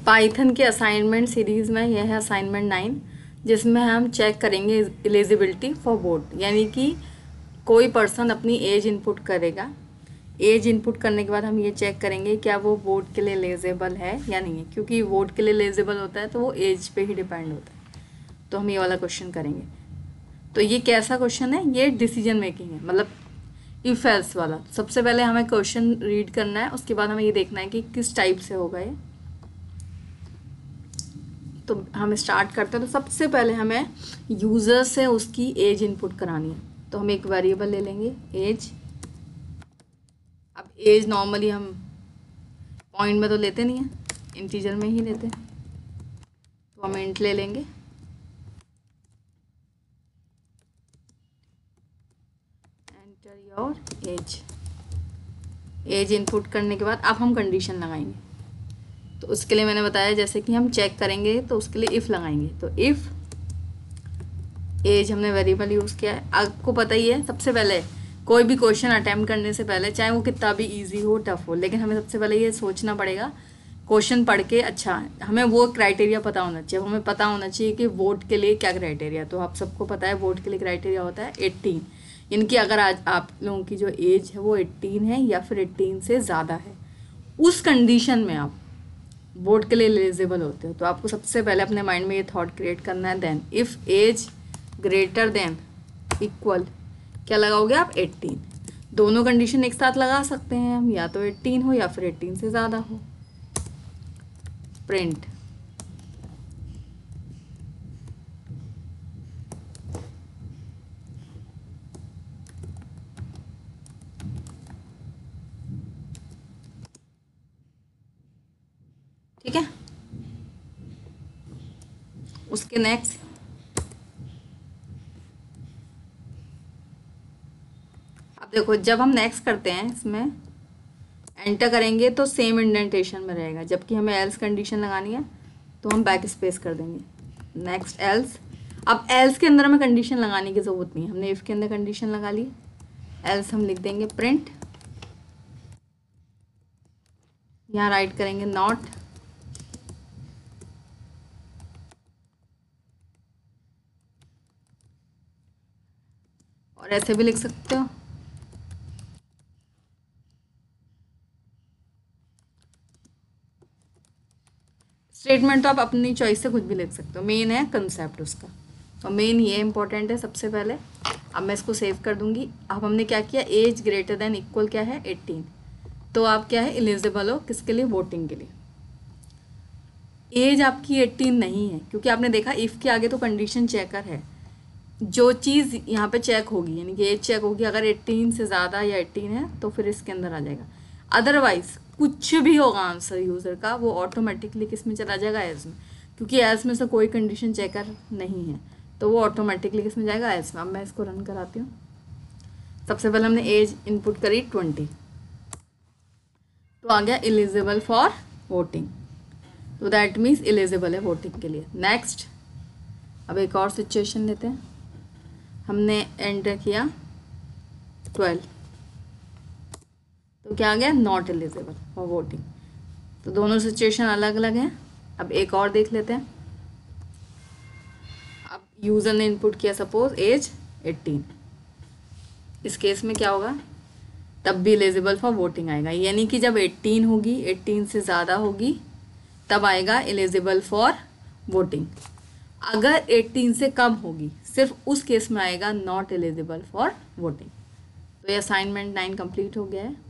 Python के assignment series में यह है असाइनमेंट 9, जिसमें हम चेक करेंगे एलिजिबिलिटी फॉर वोट। यानी कि कोई पर्सन अपनी एज इनपुट करेगा। एज इनपुट करने के बाद हम ये चेक करेंगे क्या वो वोट के लिए एलिजिबल है या नहीं है, क्योंकि वोट के लिए एलिजिबल होता है तो वो एज पे ही डिपेंड होता है। तो हम ये वाला क्वेश्चन करेंगे। तो ये कैसा क्वेश्चन है? ये डिसीजन मेकिंग है, मतलब इफ एल्स वाला। सबसे पहले हमें क्वेश्चन रीड करना है, उसके बाद हमें ये देखना है कि किस टाइप से होगा ये। तो हम स्टार्ट करते हैं। तो सबसे पहले हमें यूज़र से उसकी एज इनपुट करानी है। तो हम एक वेरिएबल ले लेंगे एज। अब एज नॉर्मली हम पॉइंट में तो लेते नहीं हैं, इंटीजर में ही लेते हैं। तो हम इंट ले लेंगे। Enter your age. Age input करने के बाद अब हम कंडीशन लगाएंगे। तो उसके लिए मैंने बताया जैसे कि हम चेक करेंगे तो उसके लिए इफ़ लगाएंगे। तो इफ़ एज हमने वेरिएबल यूज़ किया है। आपको पता ही है, सबसे पहले कोई भी क्वेश्चन अटैम्प्ट करने से पहले, चाहे वो कितना भी इजी हो टफ हो, लेकिन हमें सबसे पहले ये सोचना पड़ेगा क्वेश्चन पढ़ के, अच्छा हमें वो क्राइटेरिया पता होना चाहिए। हमें पता होना चाहिए कि वोट के लिए क्या क्राइटेरिया। तो आप सबको पता है वोट के लिए क्राइटेरिया होता है 18। इनकी अगर आज आप लोगों की जो एज है वो 18 है या फिर 18 से ज़्यादा है, उस कंडीशन में आप वोट के लिए एलिजिबल होते हो। तो आपको सबसे पहले अपने माइंड में ये थॉट क्रिएट करना है। Then if age greater than equal क्या लगाओगे आप? 18। दोनों कंडीशन एक साथ लगा सकते हैं हम, या तो 18 हो या फिर 18 से ज़्यादा हो। प्रिंट ठीक है। उसके नेक्स्ट अब देखो, जब हम नेक्स्ट करते हैं इसमें एंटर करेंगे तो सेम इंडेंटेशन में रहेगा, जबकि हमें एल्स कंडीशन लगानी है तो हम बैक स्पेस कर देंगे। Next else. अब एल्स के अंदर हमें कंडीशन लगाने की ज़रूरत नहीं है, हमने इफ़ के अंदर कंडीशन लगा ली। एल्स हम लिख देंगे प्रिंट, यहाँ राइट करेंगे नॉट, और ऐसे भी लिख सकते हो। स्टेटमेंट तो आप अपनी चॉइस से कुछ भी लिख सकते हो, मेन है कंसेप्ट उसका। तो मेन ये इंपॉर्टेंट है सबसे पहले। अब मैं इसको सेव कर दूंगी। अब हमने क्या किया, एज ग्रेटर देन इक्वल क्या है? 18। तो आप क्या है, एलिजिबल हो किसके लिए? वोटिंग के लिए। एज आपकी 18 नहीं है, क्योंकि आपने देखा इफ़ के आगे तो कंडीशन चेकर है। जो चीज़ यहाँ पे चेक होगी यानी कि एज चेक होगी, अगर 18 से ज़्यादा या 18 है तो फिर इसके अंदर आ जाएगा। अदरवाइज कुछ भी होगा आंसर यूज़र का, वो ऑटोमेटिकली किस में चला जाएगा? एज में, क्योंकि एज में से कोई कंडीशन चेकर नहीं है, तो वो ऑटोमेटिकली किस में जाएगा? एज में। अब मैं इसको रन कराती हूँ। सबसे पहले हमने एज इनपुट करी 20, तो आ गया एलिजिबल फॉर वोटिंग। तो दैट मीन्स एलिजिबल है वोटिंग के लिए। नेक्स्ट, अब एक और सिचुएशन लेते हैं। हमने एंटर किया 12, तो क्या आ गया? Not eligible for voting. तो दोनों सिचुएशन अलग अलग हैं। अब एक और देख लेते हैं। अब यूज़र ने इनपुट किया सपोज एज 18, इस केस में क्या होगा? तब भी एलिजिबल फॉर वोटिंग आएगा। यानी कि जब 18 होगी, 18 से ज़्यादा होगी, तब आएगा एलिजिबल फॉर वोटिंग। अगर 18 से कम होगी, सिर्फ उस केस में आएगा नॉट एलिजिबल फॉर वोटिंग। तो ये असाइनमेंट 9 कंप्लीट हो गया है।